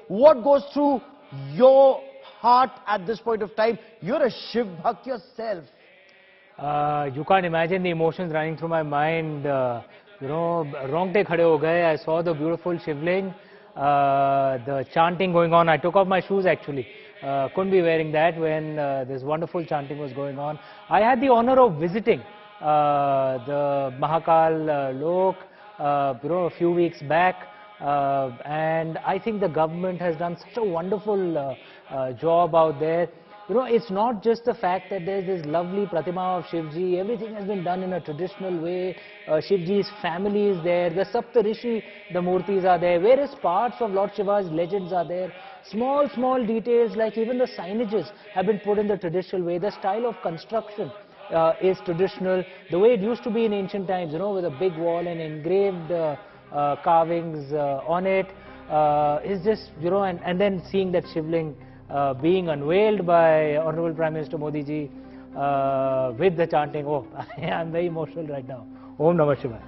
What goes through your heart at this point of time? You're a Shiv Bhakt yourself. You can't imagine the emotions running through my mind. You know, rongte khade ho gaye. I saw the beautiful Shivling, the chanting going on. I took off my shoes actually. Couldn't be wearing that when this wonderful chanting was going on. I had the honor of visiting the Mahakal Lok, you know, a few weeks back. And I think the government has done such a wonderful job out there. You know, it's not just the fact that there's this lovely Pratima of Shivji. Everything has been done in a traditional way. Shivji's family is there. The Saptarishi, the Murtis are there. Various parts of Lord Shiva's legends are there. Small, small details like even the signages have been put in the traditional way. The style of construction is traditional. The way it used to be in ancient times, you know, with a big wall and engraved carvings on it, is just, you know, and then seeing that Shivling being unveiled by Honorable Prime Minister Modi ji with the chanting. Oh, I'm very emotional right now. Om Namah Shivaya.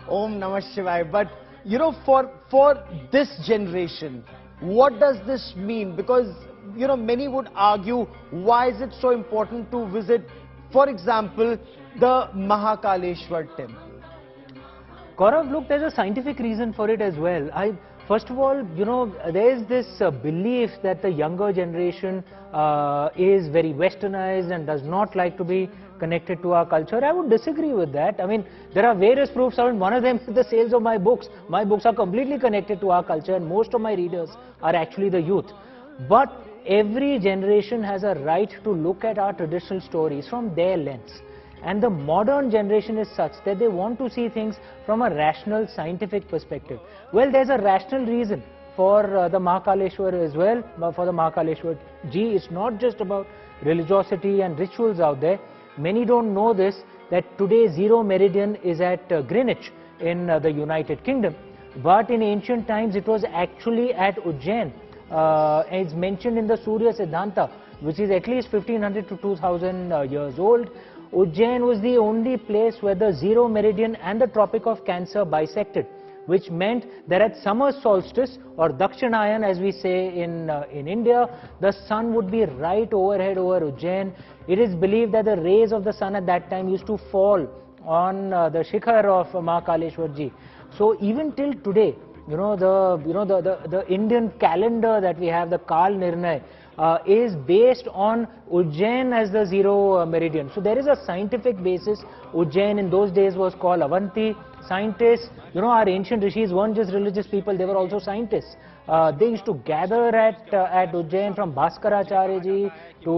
Om Namah Shivaya. But, you know, for this generation, what does this mean? Because, you know, many would argue, why is it so important to visit, for example, the Mahakaleshwar Temple? Gaurav, look, there's a scientific reason for it as well. First of all, you know, there is this belief that the younger generation is very westernized and does not like to be connected to our culture. I would disagree with that. I mean, there are various proofs. I mean, one of them is the sales of my books. My books are completely connected to our culture, and most of my readers are actually the youth. But every generation has a right to look at our traditional stories from their lens. And the modern generation is such that they want to see things from a rational, scientific perspective. Well, there's a rational reason for the Mahakaleshwar as well, for the Mahakaleshwar Ji. It's not just about religiosity and rituals out there. Many don't know this, that today zero meridian is at Greenwich in the United Kingdom. But in ancient times, it was actually at Ujjain. It's mentioned in the Surya Siddhanta, which is at least 1500 to 2000 years old. Ujjain was the only place where the zero meridian and the Tropic of Cancer bisected, which meant that at summer solstice, or Dakshinayan as we say in India, the sun would be right overhead over Ujjain. It is believed that the rays of the sun at that time used to fall on the shikhar of Mahakaleshwar Ji. So even till today, you know, the Indian calendar that we have, the Kal Nirnay, is based on Ujjain as the zero meridian. So there is a scientific basis. Ujjain in those days was called Avanti. Scientists, you know, our ancient rishis weren't just religious people, they were also scientists. They used to gather at Ujjain, from Bhaskaracharya ji to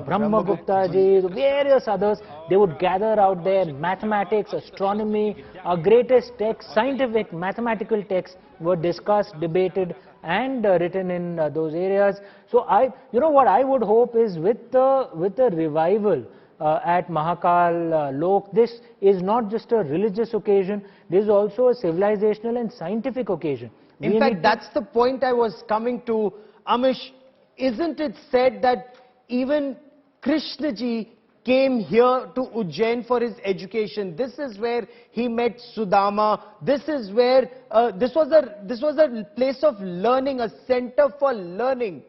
Brahmagupta ji to various others. They would gather out there. Mathematics, astronomy, our greatest texts, scientific mathematical texts were discussed, debated and written in those areas. So you know, what I would hope is with the revival at Mahakal Lok, this is not just a religious occasion, this is also a civilizational and scientific occasion. In fact, that's the point I was coming to. Amish, isn't it said that even Krishna ji came here to Ujjain for his education? This is where he met Sudama. This is where this was a place of learning, a center for learning,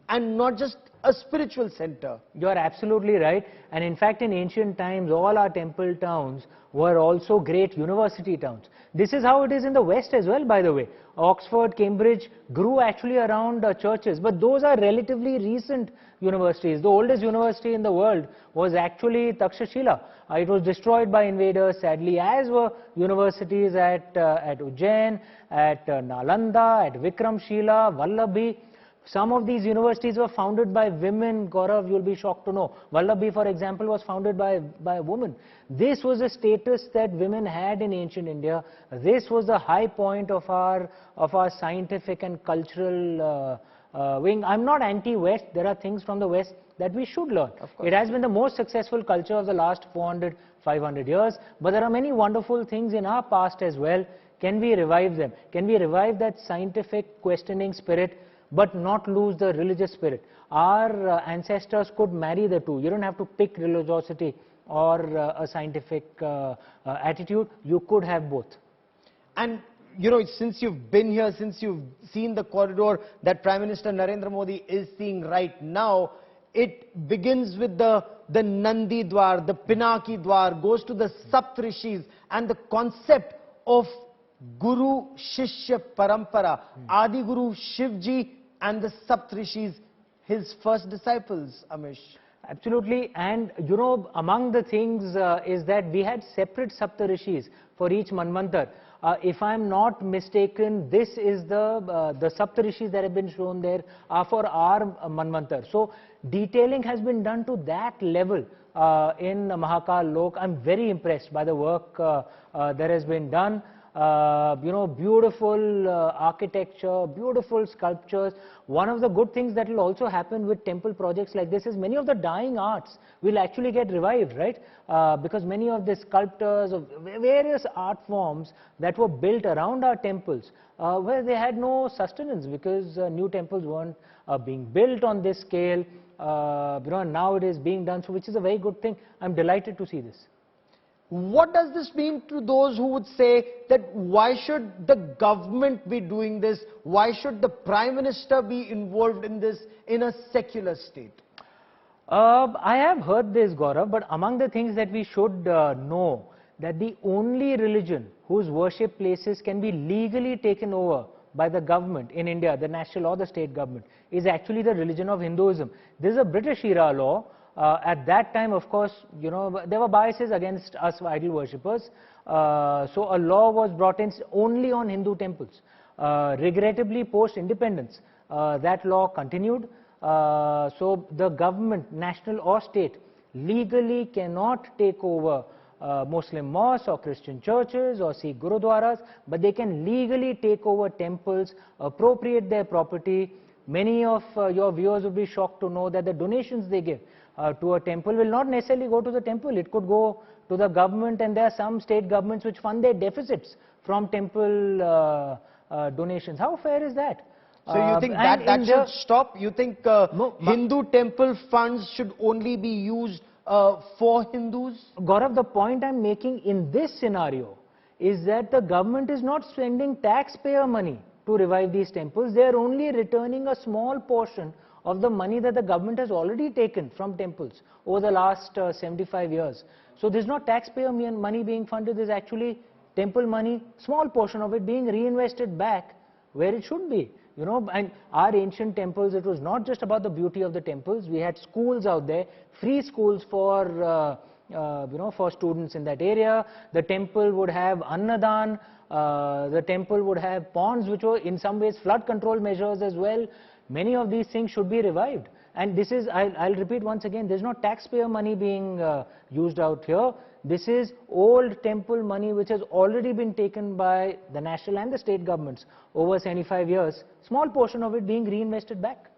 and not just a spiritual center. You are absolutely right. And in fact, in ancient times, all our temple towns were also great university towns. This is how it is in the West as well, by the way. Oxford, Cambridge grew actually around churches, but those are relatively recent universities. The oldest university in the world was actually Takshashila. It was destroyed by invaders, sadly, as were universities at Ujjain, at Nalanda, at Vikramshila, Vallabhi. Some of these universities were founded by women. Gaurav, you'll be shocked to know. Vallabhi, for example, was founded by a woman. This was a status that women had in ancient India. This was the high point of our scientific and cultural wing. I'm not anti-West. There are things from the West that we should learn. It has been the most successful culture of the last 400, 500 years. But there are many wonderful things in our past as well. Can we revive them? Can we revive that scientific questioning spirit, but not lose the religious spirit? Our ancestors could marry the two. You don't have to pick religiosity or a scientific attitude. You could have both. And you know, since you've been here, since you've seen the corridor that Prime Minister Narendra Modi is seeing right now, it begins with the Nandi Dwar, the Pinaki Dwar, goes to the Saptrishis, and the concept of Guru Shishya Parampara, Adi Guru Shivji and the Saptrishis, his first disciples, Amish. Absolutely, and you know, among the things is that we had separate Saptarishis for each Manvantar. If I'm not mistaken, this is the Saptarishis that have been shown there are for our Manvantar. So detailing has been done to that level in Mahakal Lok. I'm very impressed by the work that has been done. You know, beautiful architecture, beautiful sculptures. One of the good things that will also happen with temple projects like this is many of the dying arts will actually get revived, right? Because many of the sculptors of various art forms that were built around our temples, where they had no sustenance because new temples weren't being built on this scale, you know, and now it is being done, so which is a very good thing. I'm delighted to see this. What does this mean to those who would say that why should the government be doing this? Why should the Prime Minister be involved in this in a secular state? I have heard this, Gaurav, but among the things that we should know, that the only religion whose worship places can be legally taken over by the government in India, the national or the state government, is actually the religion of Hinduism. This is a British era law. At that time, of course, you know, there were biases against us idol worshippers. So a law was brought in only on Hindu temples. Regrettably, post-independence, that law continued. So the government, national or state, legally cannot take over Muslim mosques or Christian churches or Sikh gurudwaras, but they can legally take over temples, appropriate their property. Many of your viewers will be shocked to know that the donations they give to a temple will not necessarily go to the temple. It could go to the government, and there are some state governments which fund their deficits from temple donations. How fair is that? So you think that should stop? You think Hindu temple funds should only be used for Hindus? Gaurav, the point I'm making in this scenario is that the government is not spending taxpayer money to revive these temples. They are only returning a small portion of the money that the government has already taken from temples over the last 75 years. So there's not taxpayer money being funded, there's actually temple money, small portion of it being reinvested back where it should be. You know, and our ancient temples, it was not just about the beauty of the temples. We had schools out there, free schools for you know, for students in that area. The temple would have annadan. The temple would have ponds, which were in some ways flood control measures as well. Many of these things should be revived. And this is, I'll repeat once again, there's not taxpayer money being used out here. This is old temple money which has already been taken by the national and the state governments over 75 years. Small portion of it being reinvested back.